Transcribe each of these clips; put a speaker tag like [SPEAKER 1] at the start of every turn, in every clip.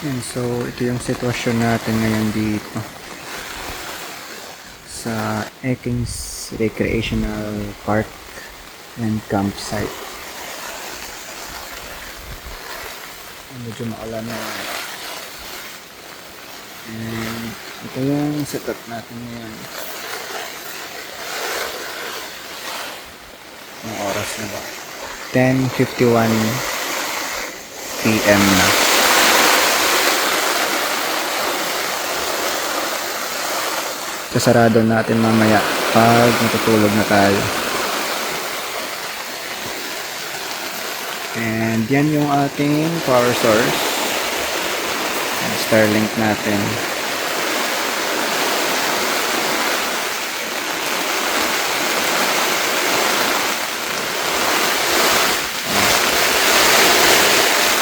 [SPEAKER 1] And so ito yung sitwasyon natin ngayon dito sa Ekins Recreational Park and Campsite. Medyo maulan na. And ito yung setup natin ngayon. Ang oras na ba? 10:51 PM na. Sasarado natin mamaya pag matutulog na tayo. And yan yung ating power source. Starlink natin.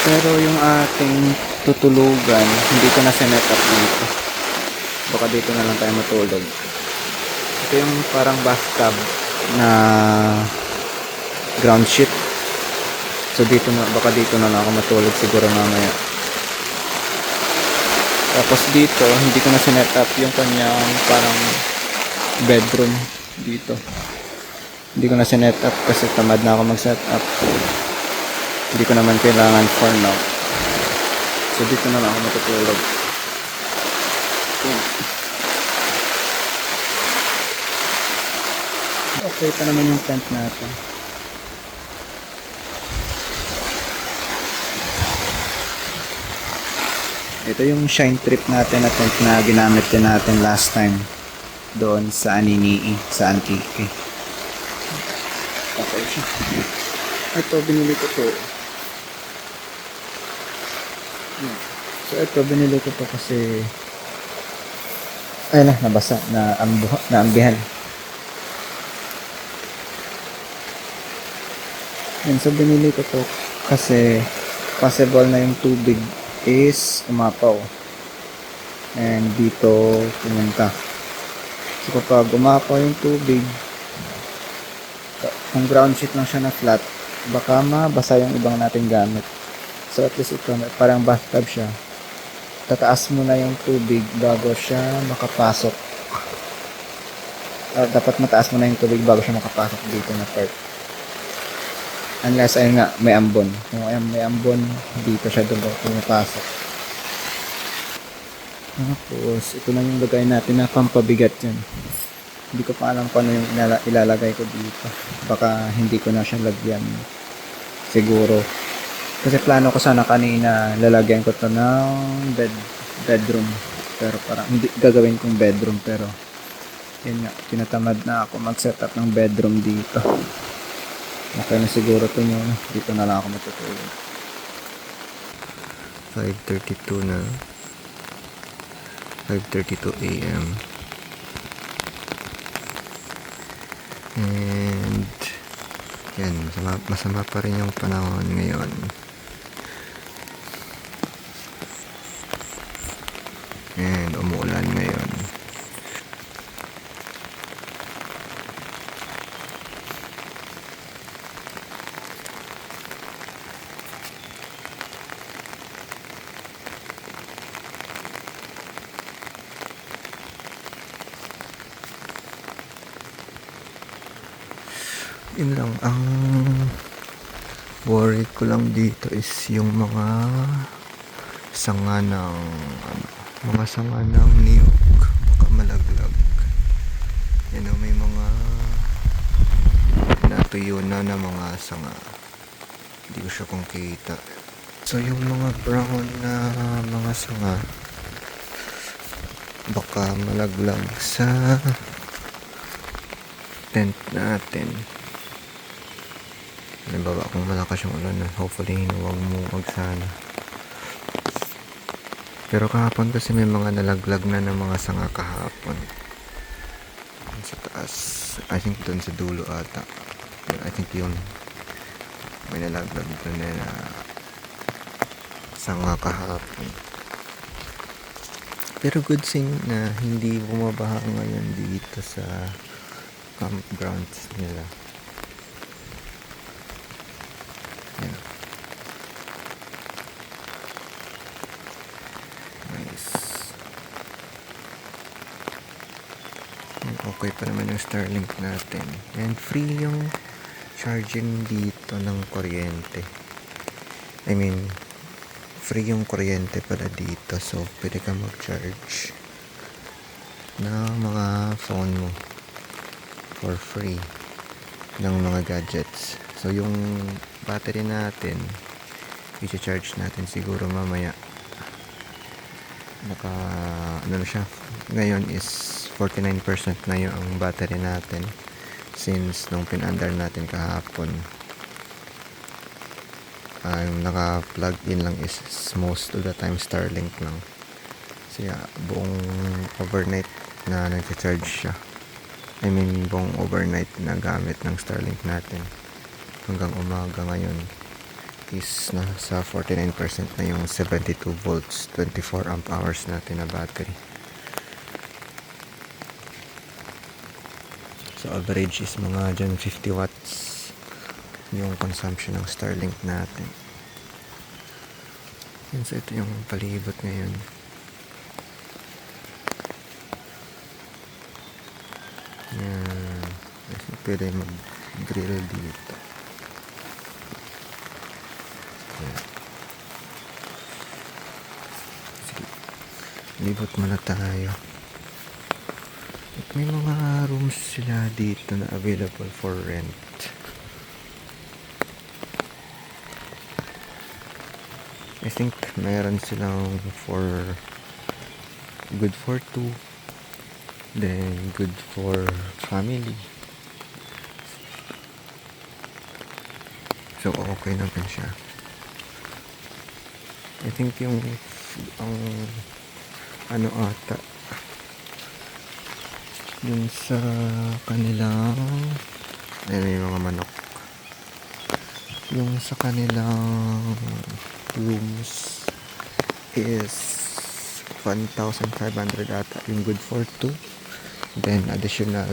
[SPEAKER 1] Pero yung ating tutulugan, hindi ko na sinet up dito. Baka dito na lang tayo matulog. Ito yung parang bathtub na ground sheet. So dito na, baka dito na lang ako matulog siguro mamaya. Tapos dito, hindi ko na sinet up yung kanyang parang bedroom dito. Hindi ko na sinet up kasi tamad na ako mag-set up. Hindi ko naman kailangan for now. So dito na lang ako matutulog. Okay pa naman yung tent natin. Ito yung shine trip natin na tent na ginamit din natin last time doon sa Aninii, sa Antique. Okay siya. Ito, binili ko to. So ito, binili ko to kasi ay na, nabasa, naambihan. Yan, so binili ko to kasi possible na yung tubig is umapaw. And dito pumunta. So kapag umapaw yung tubig, kung ground sheet lang siya na flat, baka mabasa yung ibang nating gamit. So at least ito, parang bathtub siya. Tataas mo na yung tubig bago siya makapasok. Dapat mataas mo na yung tubig bago siya makapasok dito na part. Unless ayun nga, may ambon. Kung may ambon, dito siya doon pumapasok. Tapos, ito na yung lagay natin na pampabigat yan. Hindi ko pa alam paano yung ilalagay ko dito. Baka hindi ko na siya lagyan. Siguro. Kasi plano ko sana kanina, lalagyan ko to ng bedroom. Pero parang hindi gagawin kong bedroom. Pero, yun nga, tinatamad na ako mag-set up ng bedroom dito. Okay na siguro ito nyo. Dito na lang ako matutulog. 5:32 na. 5:32 AM. And yan, masama pa rin yung panahon ngayon. And umuulan ngayon. Yun lang, ang worry ko lang dito is yung mga sanga ng niyog, baka malaglag. Yan o, may mga natuyo na mga sanga, hindi ko siya kung kita. So yung mga brown na mga sanga baka malaglag sa tent natin. Halimbawa kung malakas yung ulan, hopefully huwag mo sana. Pero kahapon kasi may mga nalaglag na ng mga sanga kahapon sa taas. I think doon sa dulo ata. I think yun, may nalaglag doon na sanga kahapon. Pero good thing na hindi bumabaha ngayon dito sa campgrounds nila. Yan. Okay pa naman yung Starlink natin. And free yung charging dito ng kuryente. I mean, free yung kuryente pala dito. So, pwede ka mag-charge ng mga phone mo for free ng mga gadgets. So, yung battery natin, i-charge natin siguro mamaya. Ano na siya, ngayon is 49% na yung battery natin since nung pinandar natin kahapon. Yung naka-plug in lang is most of the time Starlink lang. So yeah, buong overnight na nag-charge siya. I mean, buong overnight na gamit ng Starlink natin. Hanggang umaga ngayon is nasa 49% na yung 72 volts 24 amp hours natin na battery. So average is mga dyan 50 watts yung consumption ng Starlink natin. Yan, so ito yung palibot ngayon. Yan, pwede mag-grill dito. Sige, libot muna tayo. At may mga rooms sila dito na available for rent. I think meron silang good for 2, then good for family. So okay naman siya. I think yung ano ata yung sa kanilang may mga manok, yung sa kanilang rooms is 1,500 ata yung good for 2, then additional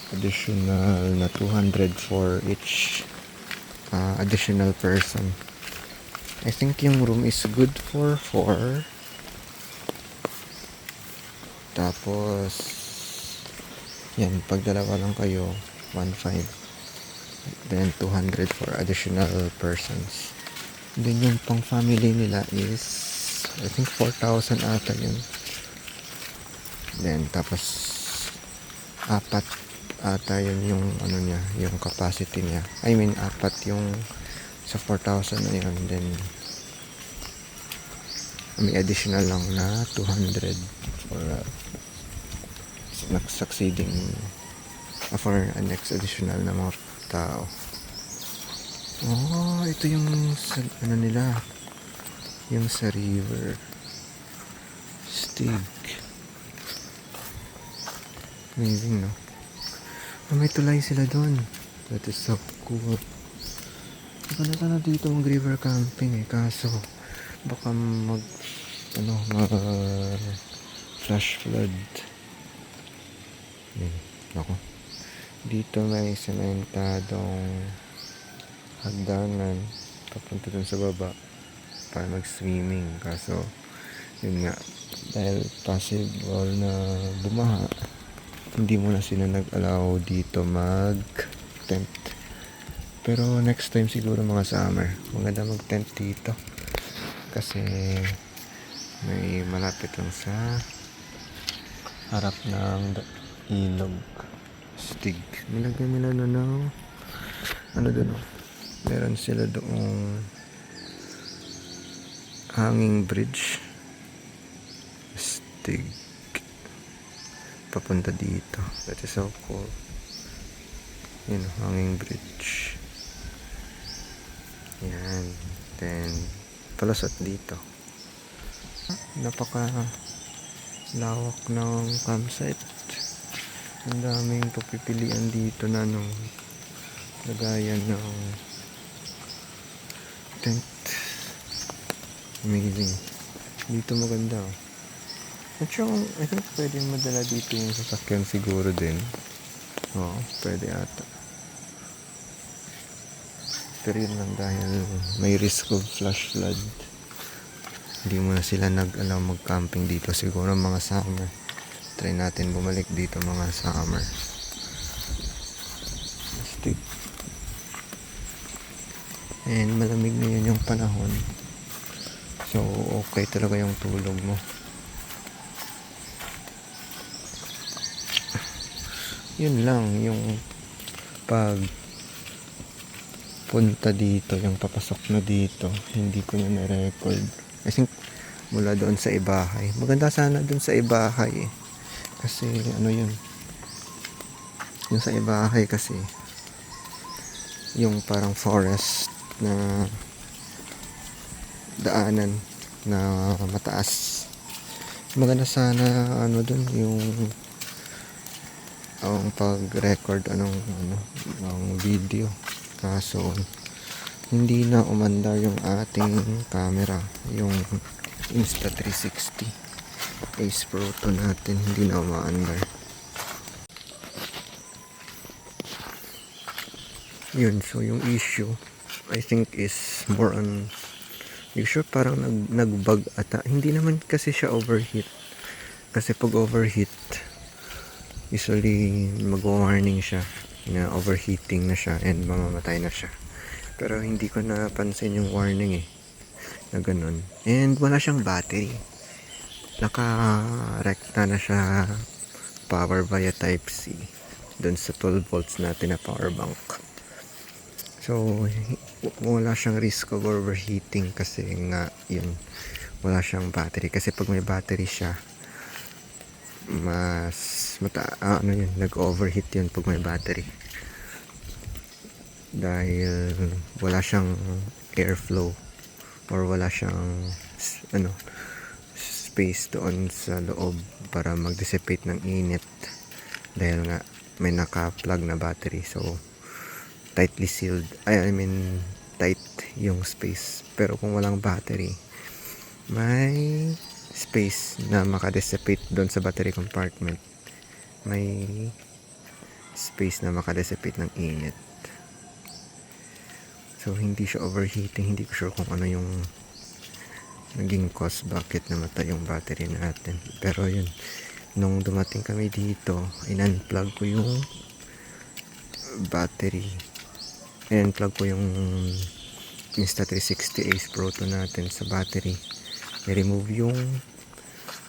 [SPEAKER 1] additional na 200 for each additional person. I think yung room is good for 4. Tapos yan, pag dalawa lang kayo 1,500, then 200 for additional persons. Then yung pang family nila is I think 4,000 ata yun. Then tapos 4 ata yun yung niya, yung capacity niya. I mean 4 yung sa 4,000 na yun. Then may additional lang na 200 for succeeding for next additional na mga tao. Oh, ito yung nila, yung sa river Stig. Amazing, no? May tulay sila doon. That is so cool. Maganda na dito mag river camping kaso baka flash flood. Ako. Dito may sementadong hagdanan papunta dun sa baba para mag-swimming, kaso yun nga, dahil possible na bumaha, hindi mo na sila nag-allow dito mag-tent. Pero next time siguro mga summer, maganda mag-tent dito kasi may malapit lang sa harap ng ilog Stig. Nilagyan nila ng doon, meron sila doong hanging bridge Stig papunta dito. That is so cool. Yun, hanging bridge. Yan. Then palusot dito. Napaka lawak ng campsite. Ang daming pagpipilian dito na lagayan ng tent. Amazing. Dito maganda. At yung, I think pwede madala dito yung sasakyan siguro din. Oo, pwede ata. Pero yun lang, dahil may risk of flash flood, hindi mo na sila nag-allow mag-camping dito siguro mga summer. Try natin bumalik dito mga summer. Stick. And malamig na yun yung panahon. So, okay talaga yung tulog mo. Yun lang, yung pag punta dito, yung papasok na dito, hindi ko na na-record. I think, mula doon sa Ibahay. Maganda sana doon sa Ibahay eh. Kasi, ano yun, yung sa Ibahay kasi, yung parang forest na daanan na mataas. Maganda sana ano dun yung ang pag-record ng video. Kaso hindi na umandar yung ating camera, yung Insta360 Ace Pro 2 natin, hindi na umaandar. Yun, so yung issue I think is more on usually parang nag-bug ata. Hindi naman kasi siya overheat. Kasi pag overheat, usually mag-warning siya na overheating na siya and mamamatay na siya. Pero hindi ko napansin yung warning eh, na ganun. And wala siyang battery. Naka-rekta na siya power via Type-C dun sa 12 volts natin na power bank. So, wala siyang risk of overheating kasi nga yun, wala siyang battery. Kasi pag may battery siya, nag-overheat yun pag may battery. Dahil wala siyang airflow or wala siyang space doon sa loob para mag-dissipate ng init. Dahil nga may naka-plug na battery. So, tightly sealed, tight yung space. Pero kung walang battery, may space na makadissipate doon sa battery compartment. May space na makadissipate ng init. So hindi siya overheating. Hindi ko sure kung ano yung naging cause bakit namatay yung battery natin. Pero yun, nung dumating kami dito, in-unplug ko yung battery. I-unplug ko yung Insta360 Ace Pro 2 natin sa battery. I-remove yung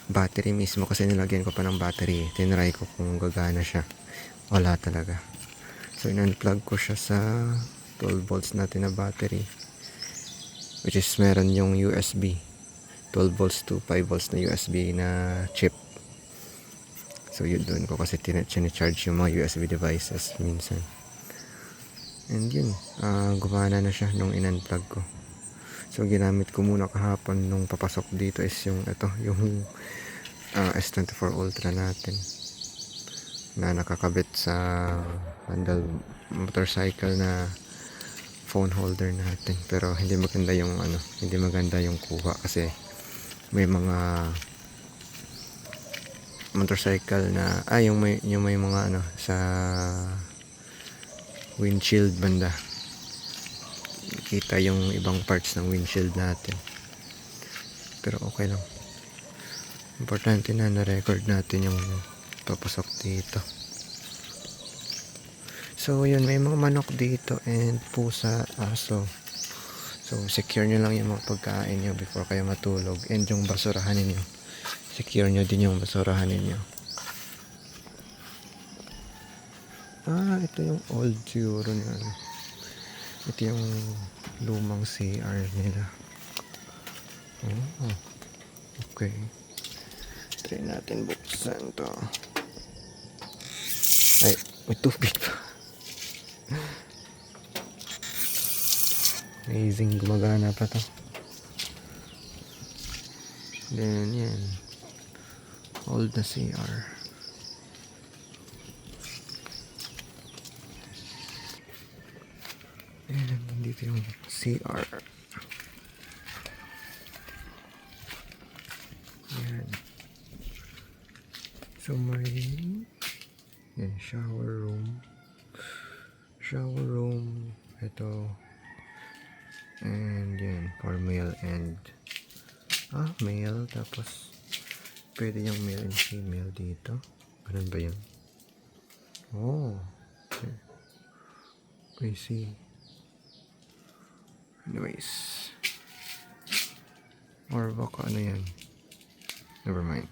[SPEAKER 1] battery mismo kasi nilagyan ko pa ng battery. Tinry ko kung gagana siya. Wala talaga. So, in-unplug ko siya sa 12 volts natin na battery. Which is meron yung USB. 12 volts to 5 volts na USB na chip. So, yun doon ko kasi charge yung mga USB devices minsan. And yun, gumana na siya nung in-unplug ko. So ginamit ko muna kahapon nung papasok dito is yung yung S24 Ultra natin na nakakabit sa handle motorcycle na phone holder natin. Pero hindi maganda yung kuha kasi may mga motorcycle na yung may mga sa windshield banda, kita yung ibang parts ng windshield natin. Pero okay lang, importante na na-record natin yung papasok dito. So yun, may mga manok dito and pusa, aso. So secure nyo lang yung mga pagkain nyo before kayo matulog. And yung basurahan ninyo, secure nyo din yung basurahan ninyo. Ito yung old siguro na ito yung lumang CR nila. Okay, try natin buksan to. Ay, may tubig pa. Amazing, gumagana pa to. Then yan, old na CR. And dito yung CR. Yan. So may shower room ito, and yan for male and male, tapos pwede yung male and female dito. Ganun ba yun? Oh. Okay. I see. Anyways. Or baka ano yan? Never mind.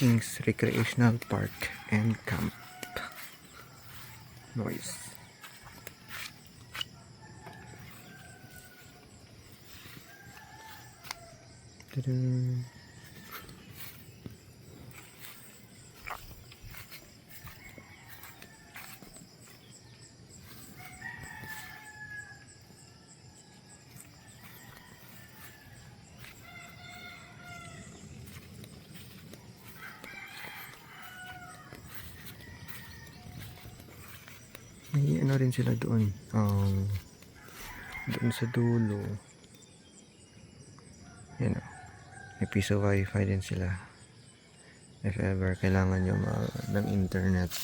[SPEAKER 1] Kings Recreational Park and Camp. Noise. Ta-da! May ano rin sila doon. Doon sa dulo. Yan o. May piso wifi din sila. If ever kailangan nyo ng internet.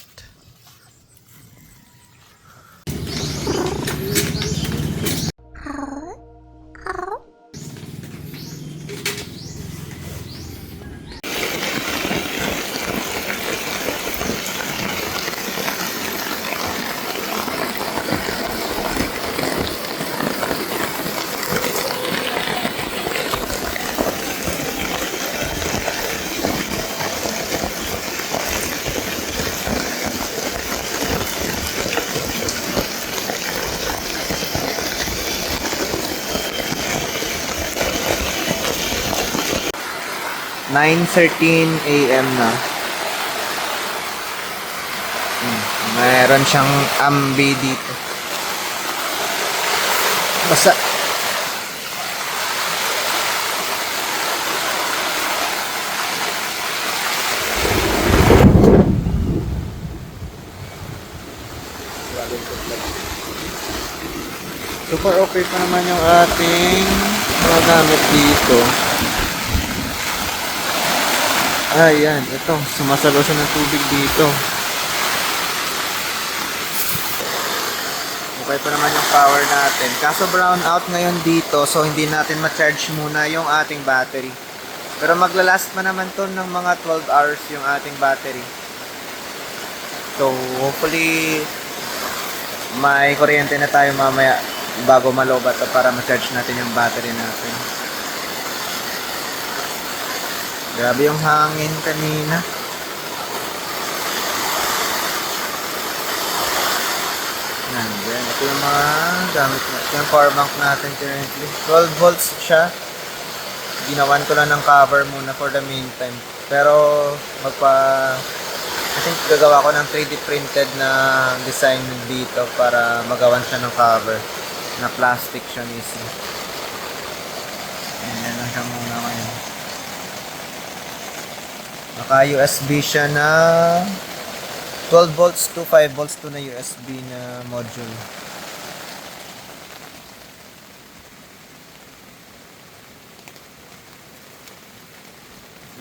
[SPEAKER 1] (9:13 AM) na. Mayroon siyang ambi dito. Basta super okay pa naman yung ating mga gamit dito. Ayan, ito, sumasalo siya ng tubig dito. Okay pa naman yung power natin. Kaso brown out ngayon dito, so hindi natin ma-charge muna yung ating battery. Pero maglalast pa naman to ng mga 12 hours yung ating battery. So, hopefully, may kuryente na tayo mamaya bago malobat to para ma-charge natin yung battery natin. Grabe yung hangin kanina. Yan, ito yung mga gamit natin. Yung power bank natin currently. 12 volts siya. Ginawan ko lang ng cover muna for the meantime. Pero I think gagawa ko ng 3D printed na design dito para magawan siya ng cover. Na plastic siya mismo. Yan lang siya muna ngayon. Naka-USB siya na 12 volts to 5 volts to na USB na module.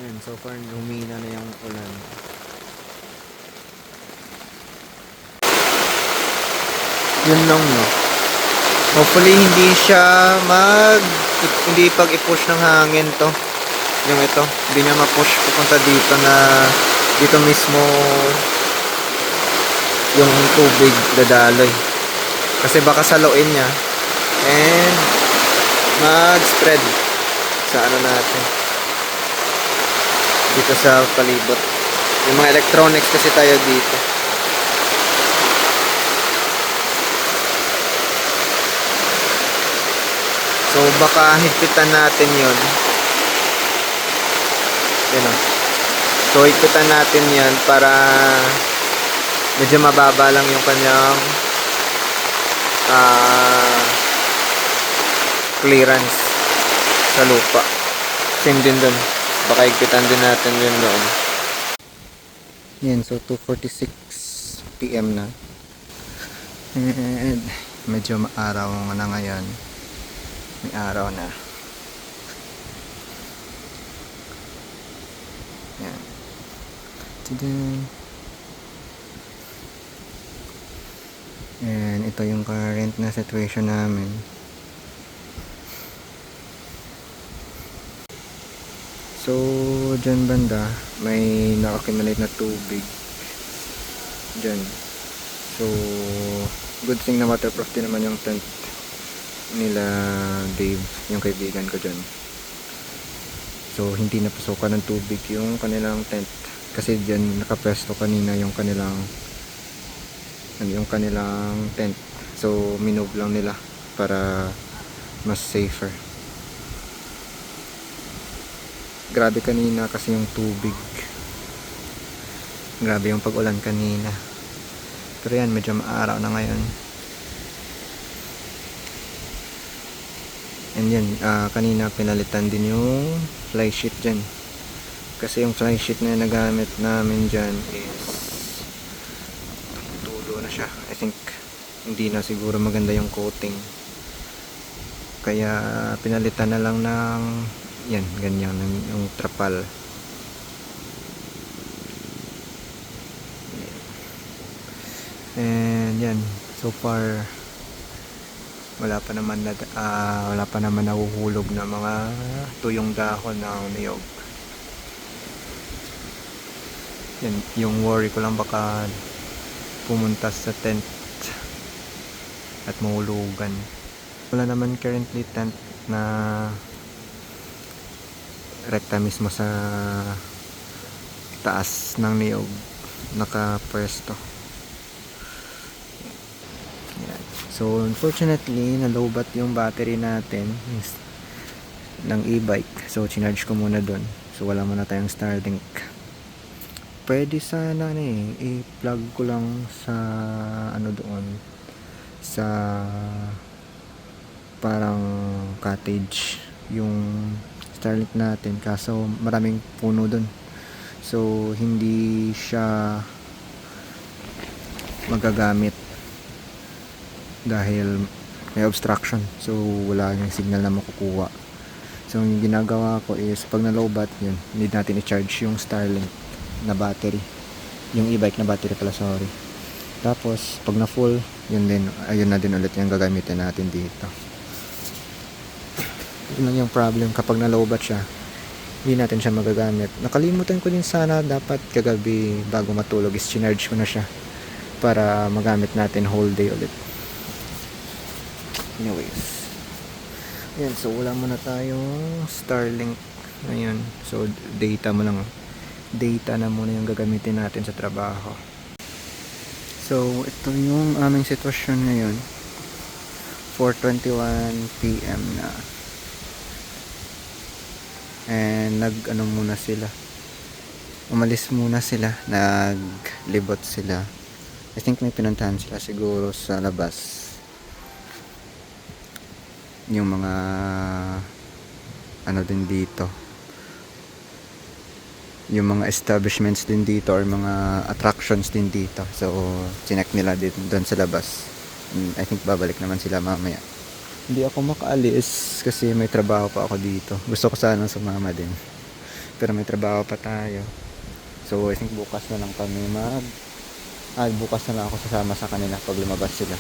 [SPEAKER 1] Ayan, so far humina na yung ulan. Yun lang, no. Hopefully hindi siya hindi pag-i-push ng hangin to. Yung ito, hindi niya ma-push pupunta dito na dito mismo yung tubig dadaloy. Kasi baka saluin niya and mag-spread sa ano natin dito sa palibot. Yung mga electronics kasi tayo dito. So baka higpitan natin yun. So higpitan natin yan para medyo mababa lang yung kanyang clearance sa lupa. Same din dun, baka higpitan din natin yun doon. Yan, so 2:46 PM na. And medyo maaraw na ngayon. May araw na. Yan. Tadaan. And ito yung current na situation namin. So, dyan banda, may na-accumulate na tubig. Dyan. So, good thing na waterproof din naman yung tent nila Dave, yung kaibigan ko dyan. So, hindi napasukan ng tubig yung kanilang tent. Kasi dyan nakapwesto kanina yung kanilang tent. So, minove lang nila para mas safer. Grabe kanina kasi yung tubig. Grabe yung pag-ulan kanina. Pero yan, medyo maaraw na ngayon. And yan, kanina pinalitan din yung fly sheet dyan. Kasi yung fly sheet na nagamit namin dyan is tulo na siya. I think hindi na siguro maganda yung coating. Kaya pinalitan na lang ng yan, ganyan yung trapal. And yan, so far wala pa naman nahuhulog na mga tuyong dahon ng niyog. Yan, yung worry ko lang baka pumunta sa tent at mahulugan. Wala naman currently tent na rekta mismo sa taas ng niyog nakapwesto. So unfortunately nalobat yung battery natin ng e-bike. So chinarge ko muna dun. So wala muna tayong Starlink. Pwede sana i-plug ko lang sa doon sa parang cottage yung Starlink natin, kaso maraming puno dun. So hindi siya magagamit dahil may obstruction, so wala yung signal na makukuha. So yung ginagawa ko is pag nalobat yun, need natin i-charge yung Starlink na battery, yung e-bike na battery pala, sorry. Tapos pag na full, yun din, ayun na din ulit yung gagamitin natin dito. Yun lang yung problem, kapag nalobat siya hindi natin siya magagamit. Nakalimutan ko din sana dapat kagabi bago matulog is charge ko na siya para magamit natin whole day ulit. Anyways, yan, so wala muna tayong Starlink ngayon. So data na muna yung gagamitin natin sa trabaho. So ito yung aming sitwasyon ngayon, 4:21 PM na. And umalis muna sila, naglibot sila. I think may pinuntahan sila siguro sa labas, yung mga din dito, yung mga establishments din dito or mga attractions din dito. So chinek nila din doon sa labas. I think babalik naman sila mamaya. Hindi ako makaalis kasi may trabaho pa ako dito. Gusto ko sana sumama din, pero may trabaho pa tayo. So I think bukas na lang bukas na lang ako sasama sa kanila pag lumabas sila.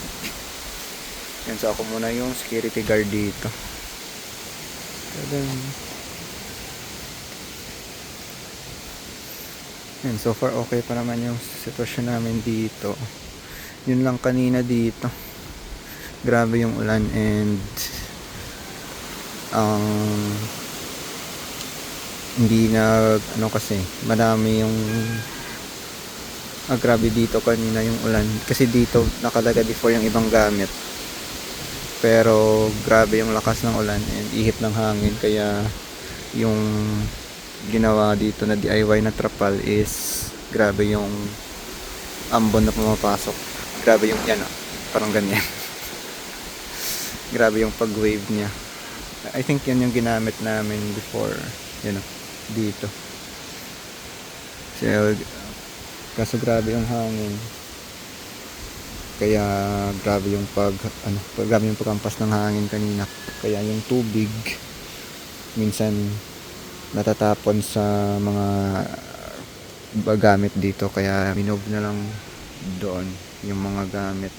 [SPEAKER 1] Yan, so ako muna yung security guard dito. Yan, so far okay pa naman yung sitwasyon namin dito. Yun lang kanina dito, grabe yung ulan and hindi kasi marami yung grabe dito kanina yung ulan kasi dito nakalaga before yung ibang gamit, pero grabe yung lakas ng ulan and ihip ng hangin, kaya yung ginawa dito na DIY na trapal is grabe yung ambon na pumapasok. Grabe yung parang ganyan. Grabe yung pag-wave niya. I think yan yung ginamit namin before, dito. So, kaso grabe yung hangin. Kaya grabe yung grabe yung pagkampas ng hangin kanina. Kaya yung tubig minsan natatapon sa mga gamit dito, kaya minove na lang doon yung mga gamit.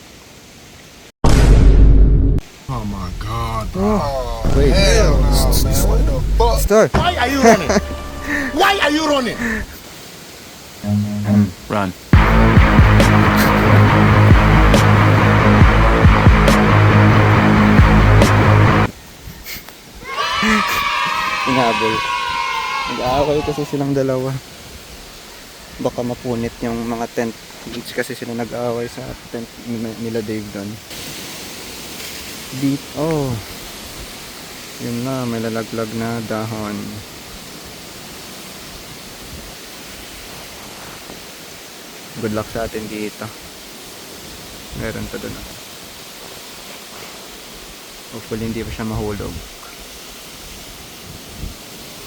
[SPEAKER 2] Oh my god.
[SPEAKER 1] Oh, wait.
[SPEAKER 2] Hell no, man. What the fuck?
[SPEAKER 1] Start.
[SPEAKER 2] Why are you running? Why are you running?
[SPEAKER 3] Run.
[SPEAKER 1] Inabol. Nag-aaway kasi silang dalawa. Baka mapunit yung mga tent. Kasi sila nag-aaway sa tent nila Dave doon. Oh. Yun na, may lalaglag na dahon. Good luck sa atin dito. Meron pa doon. Hopefully hindi pa siya mahulog.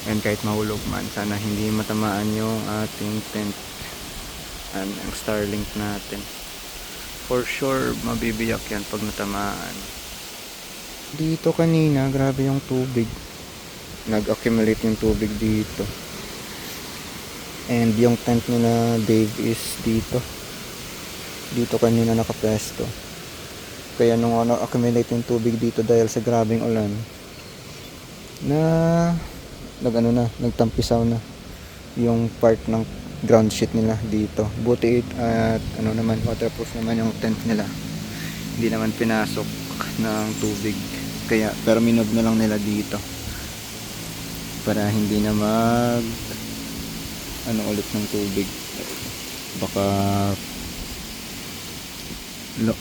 [SPEAKER 1] And kahit mahulog man, sana hindi matamaan yung ating tent and ang Starlink natin. For sure mabibiyak yan pag natamaan. Dito kanina grabe yung tubig, nag-accumulate yung tubig dito. And yung tent nila Dave is dito kanina nakapesto. Kaya nung accumulate yung tubig dito dahil sa grabing ulan, nagtampisaw na yung part ng ground sheet nila dito. Buti at waterproof naman yung tent nila, hindi naman pinasok ng tubig. Kaya pero minob na lang nila dito para hindi na ulit ng tubig. Baka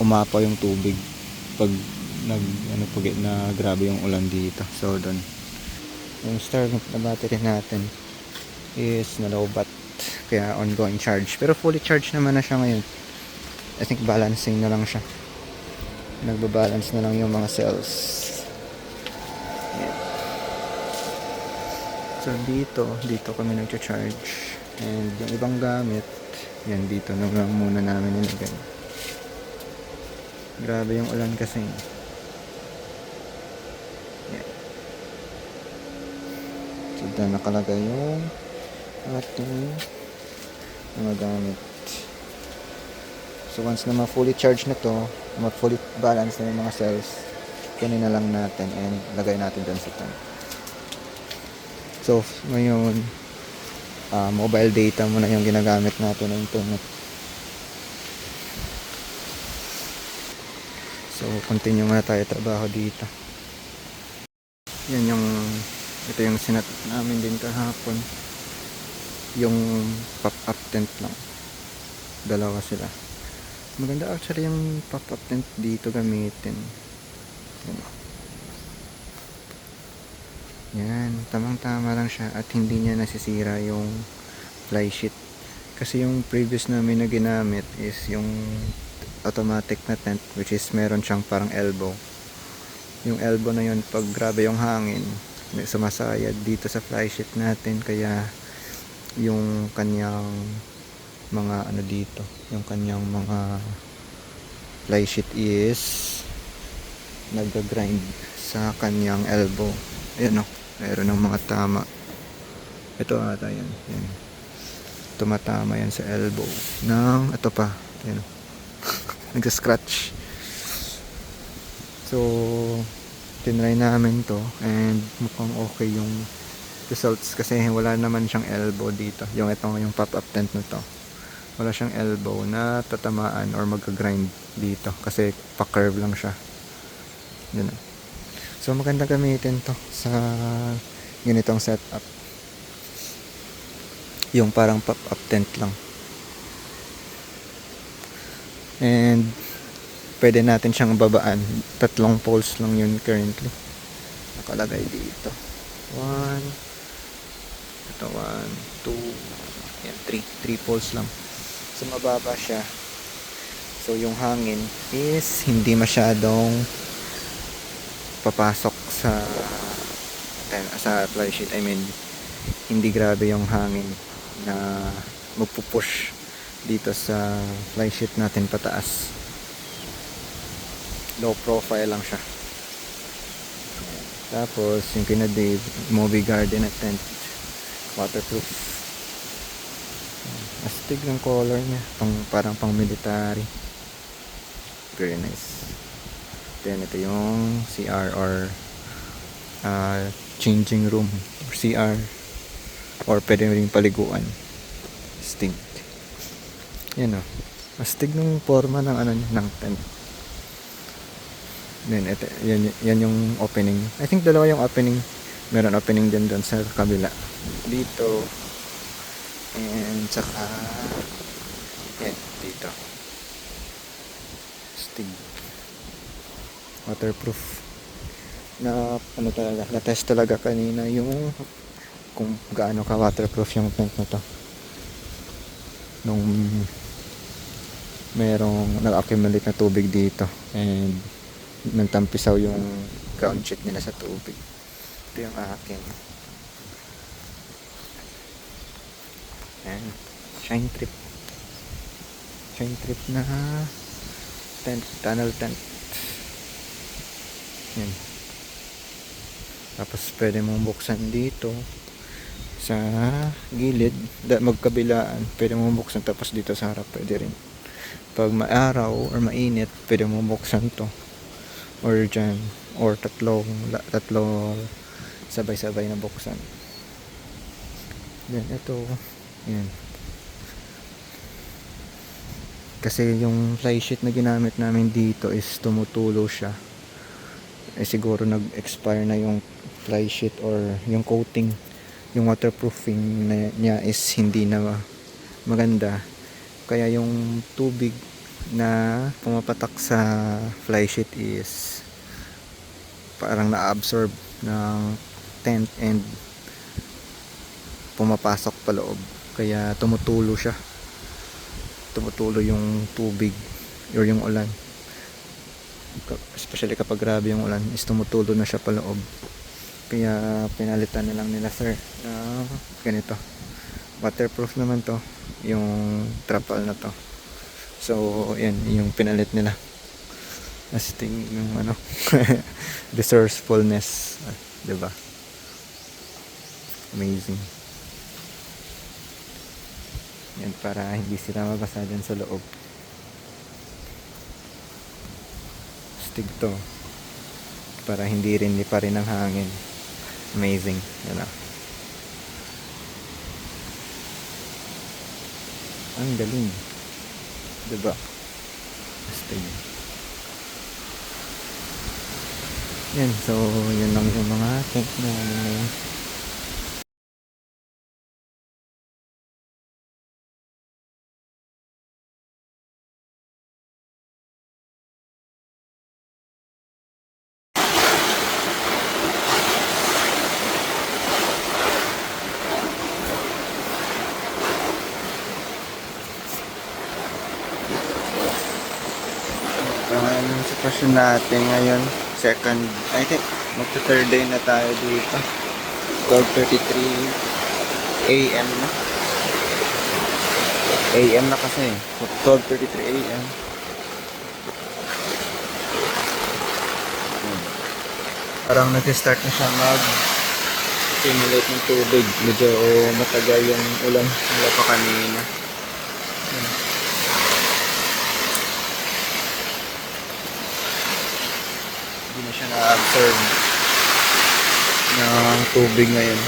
[SPEAKER 1] umapaw yung tubig pag na grabe yung ulan dito. So doon yung Starlink na battery natin is nalobat, kaya ongoing charge, pero fully charged naman na siya ngayon. I think balancing na lang siya, nagbabalance na lang yung mga cells. Yeah. So dito kami nagcha-charge, and yung ibang gamit yan dito na lang muna namin nilagay. Grabe yung ulan kasi. So dyan nakalagay yung ating mga gamit. So once na ma-fully charge na to, ma-fully balance na yung mga cells, kunin na lang natin and lagay natin dyan sa tank. So ngayon mobile data muna yung ginagamit natin na internet. So continue muna tayo trabaho dito. Ito yung sinat namin din kahapon, yung pop-up tent lang, dalawa sila. Maganda actually yung pop-up tent dito gamitin. Yan, tamang-tama lang siya at hindi niya nasisira yung fly sheet. Kasi yung previous namin na ginamit is yung automatic na tent, which is meron siyang parang elbow. Yung elbow na yun, pag grabe yung hangin, may sumasayad dito sa fly sheet natin, kaya yung kanyang mga dito, yung kanyang mga fly sheet is nag-grind sa kanyang elbow. Ayan meron ng mga tama. Ito ata yan. Tumatama yan sa elbow ito pa, ayan nag-scratch. So tinry namin to and mukhang okay yung results, kasi wala naman siyang elbow dito. Yung pop-up tent na to, wala siyang elbow na tatamaan or mag-grind dito kasi pa-curve lang siya. Yun. So maganda gamitin to sa ganitong setup, yung parang pop-up tent lang. And pwede natin siyang babaan. 3 poles lang yun currently nakalagay dito. 1, 2, yan, 3 poles lang. So mababa siya, so yung hangin is hindi masyadong papasok sa fly sheet. I mean, hindi grabe yung hangin na magpupush dito sa fly sheet natin pataas. Low profile lang siya. Tapos yung kina Dave, movie garden at tent, waterproof. Astig ng color niya, parang pang military. Very nice. Then ito yung CR or changing room or CR or pwede rin paliguan. Astig. Yan o. Astig ng forma ng ano ng tent. Then ito, yan yung opening. I think dalawa yung opening. Meron opening din doon sa kabila. Dito. And saka yan, dito. Astig. Waterproof. Na ano talaga, na-test talaga kanina yung kung gaano ka waterproof yung tent na to. Nung merong nag-accumulate na tubig dito and nagtampisaw yung ground sheet nila sa tubig. Ito yung akin. Ayan. Shine trip. Shine trip na tent, tunnel tent. Yan. Tapos pwede mong buksan dito sa gilid, magkabilaan, pwede mong buksan, tapos dito sa harap pwede rin. Pag maaraw or mainit, pwede mong buksan to or dyan, or tatlo sabay-sabay na buksan. Then ito, yan. Kasi yung fly sheet na ginamit namin dito is tumutulo siya. Eh siguro nag-expire na yung fly sheet or yung coating, yung waterproofing niya is hindi na maganda. Kaya yung tubig na pumapatak sa fly sheet is parang na-absorb ng tent and pumapasok pa loob. Kaya tumutulo siya. Tumutulo yung tubig or yung ulan. Especially kapag grabe yung ulan is tumutulo na siya pa loob. Kaya pinalitan na lang nila sir na ganito. Waterproof naman to yung trapal na to. So yan yung pinalit nila. Astig yung ano resourcefulness, diba? Amazing. Yan para hindi sila mabasa dyan sa loob. Astig to para hindi rin lipa rin ang hangin. Amazing, yan. Ang galing, diba? Astig. Yan, so yun lang yung mga tent na ngayon. Yung sitwasyon natin ngayon, second, I think magta third day na tayo dito. 12:33 AM na. AM na kasi. 12:33 AM. Parang nag-start na siya mag-accumulate ng tubig. Medyo matagal yung ulan mula pa kanina. Hindi na siya na-absorb ng tubig ngayon.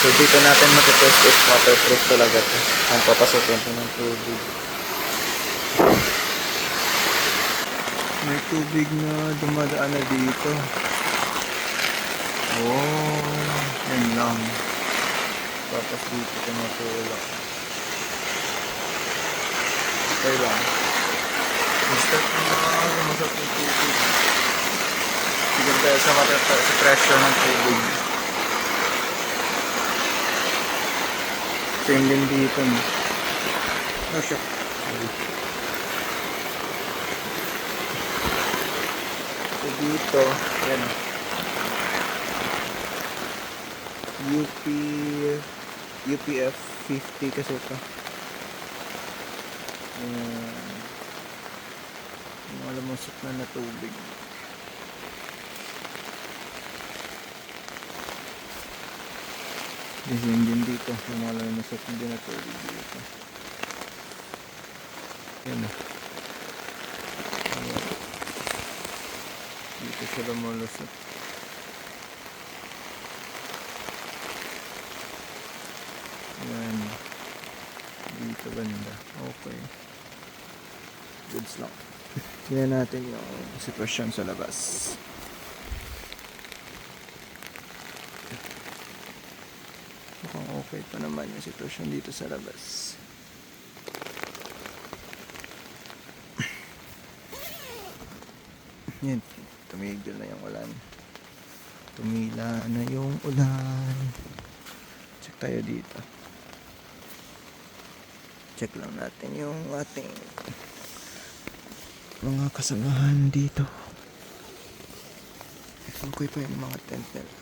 [SPEAKER 1] So dito natin matitest if waterproof talaga ito. Ang papasokin ito ng tubig. May tubig na dumadaan na dito. Oh, yan lang. Tapos dito tumatulak. Okay lang. Start na lumusot yung tubig. Tignan tayo sa pressure ng tubig. Same din dito. Oh, shit. So dito, yan. UPF 50 kasi ito. Malamusok na na tubig. Gising din dito. Yung mga lumusok din na tubig dito. Yan na. Dito sila lumusok. Yan. Dito banda. Okay. Goods lang. Tingnan natin yung sitwasyon sa labas. Mukhang okay pa naman yung sitwasyon dito sa labas. Yan. Tumigil na yung ulan. Tumila na yung ulan. Check tayo dito. Check lang natin yung ating mga kasamahan dito. Okay pa yung mga tent nila.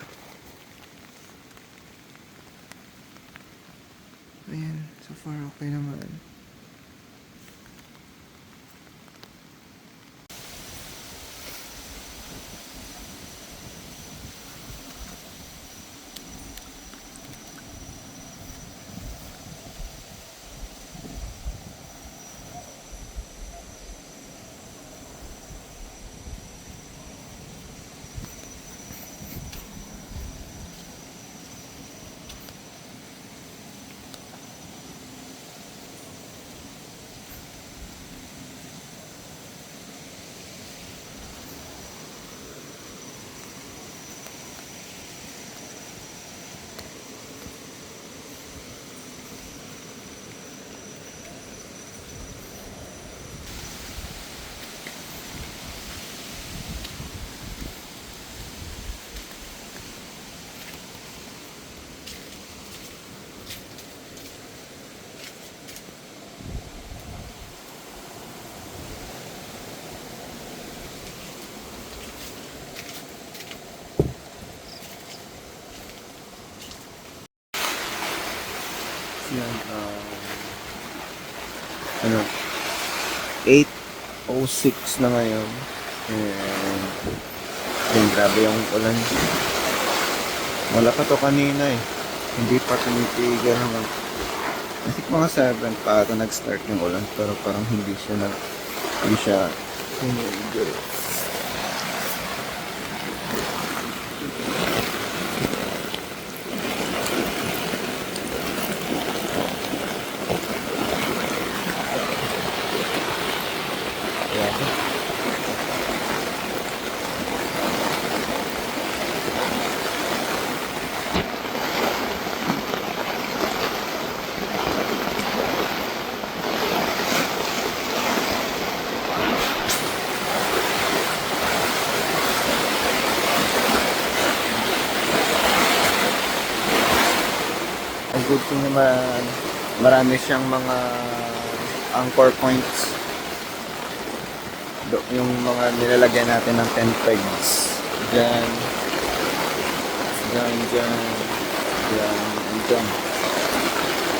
[SPEAKER 1] Ayan, so far okay naman. Yan, 8:06 na ngayon. And yun, grabe yung ulan. Wala pa to kanina eh. Hindi pa tumitigil hanggang I think mga 7 pa ata nag-start yung ulan, pero parang hindi siya tumigil. Ang good thing naman, marami siyang mga anchor points. Yung mga nilalagyan natin ng tent pegs. Diyan. Diyan, diyan. Diyan, and diyan.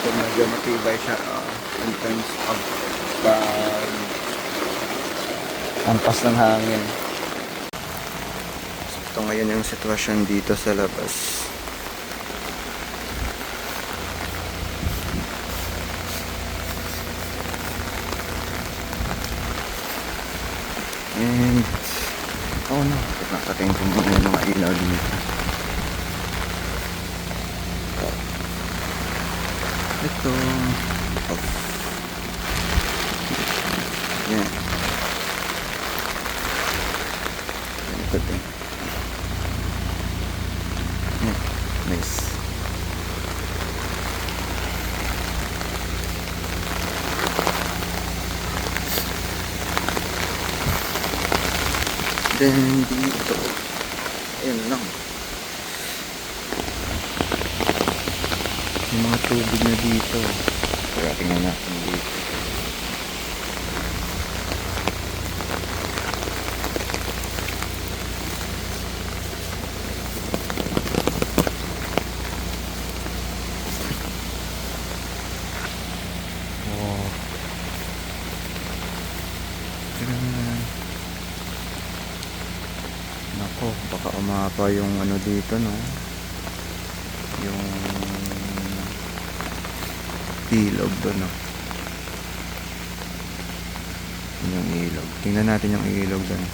[SPEAKER 1] So medyo matibay siya in terms of ampas ng hangin. So, ito ngayon yung sitwasyon dito sa labas. And oh no, napatayin ko muna yung mga ilaw dito. Ito off. Yan. Ito din. Yan. Nice. Then dito, ayun lang. May mga tubig na dito. Kaya tingnan natin dito. Oh. Tingnan. Oh, baka umapa yung ano dito, no? Yung ilog doon, no? Yung ilog. Tingnan natin yung ilog doon.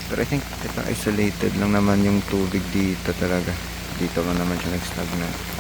[SPEAKER 1] Pero I think ito isolated lang naman yung tubig dito talaga. Dito lang naman siya nag-stagnant.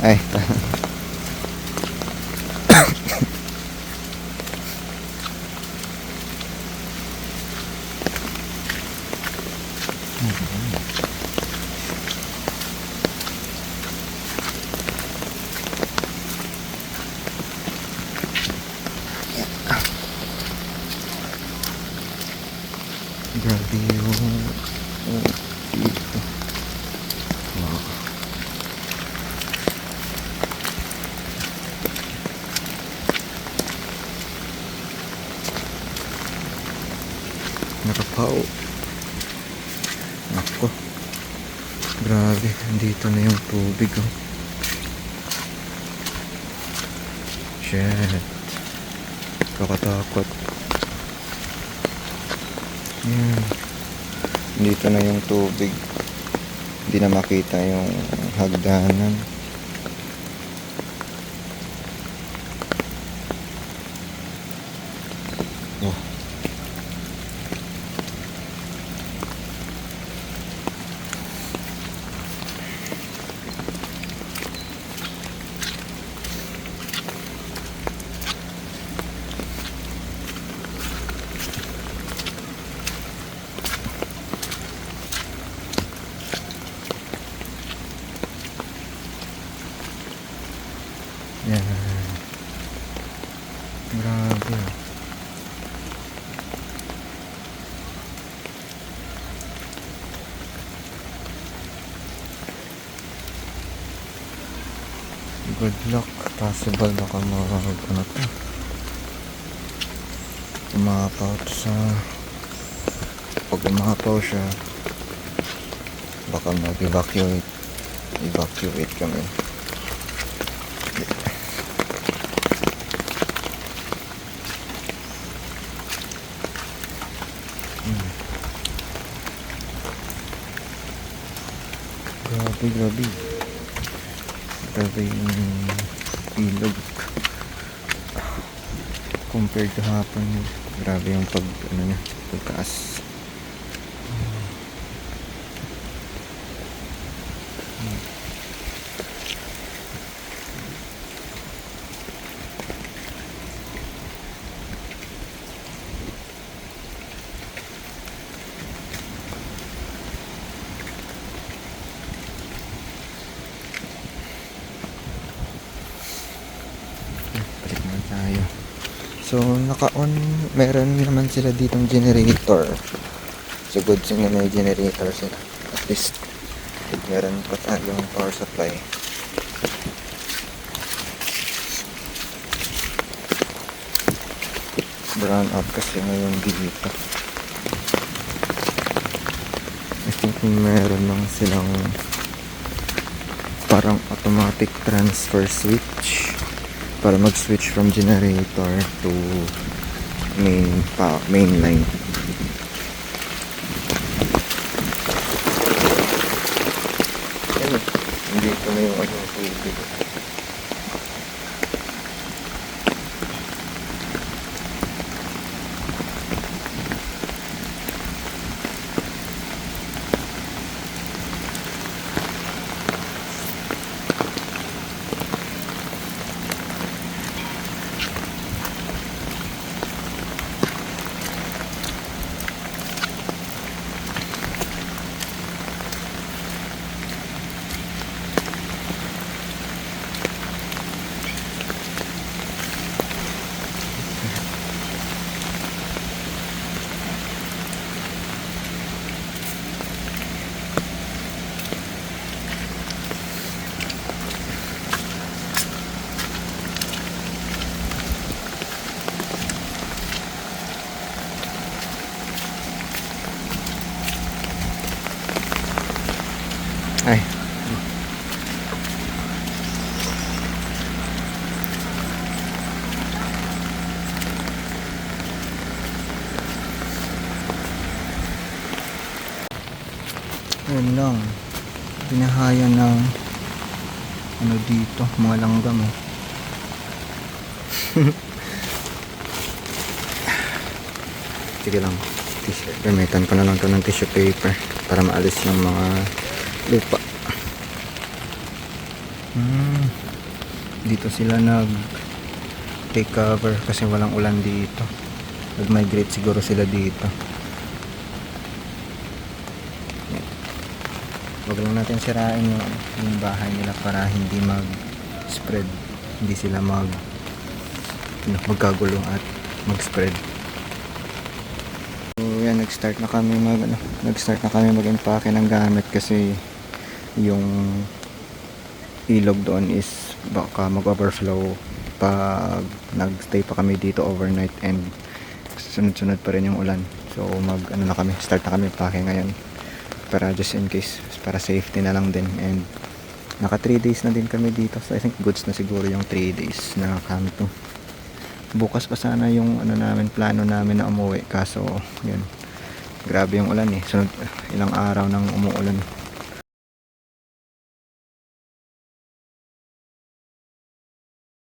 [SPEAKER 1] Ay, grabe yung dito. Wow. Nakapao. Ako. Grabe, andito na yung tubig, oh. Shit. Kakatakot. Yan. Dito na yung tubig. Hindi na makita yung hagdanan. Oh. Yan. Grabe. Good luck. Possible baka ano to. Umapaw to sa... Pag umapaw siya, baka mag-evacuate. Evacuate kami. Grabe. Grabe yung ilog. Compared to hapon, grabe yung pagtaas. Balik naman tayo. So, naka-on, meron naman sila ditong generator. So, good thing na may generator sila. At least, meron pa tayong power supply. Brown out kasi ngayon dito. I think meron lang silang parang automatic transfer switch para mag-switch from generator to main line. Ayun, dito na yung tubig. Ayun lang. Pinahaya ng ano dito, mga langgam oh. Sige lang. Gamitan ko na lang to ng tissue paper para maalis yung mga lupa. Dito sila nag take cover kasi walang ulan dito. Nag-migrate siguro sila dito. Wag lang natin sirain yung bahay nila para hindi mag-spread. Hindi sila magkagulo at mag-spread. So yan, nag-start na kami mag-impake ng gamit kasi yung ilog doon is baka mag-overflow pag nag-stay pa kami dito overnight and sunod-sunod pa rin yung ulan. So start na kami pake ngayon para just in case, para safety na lang din. And naka 3 days na din kami dito, so I think goods na siguro yung 3 days na camping. Bukas pa sana yung plano namin na umuwi, kaso yun, grabe yung ulan eh, sunod ilang araw nang umuulan.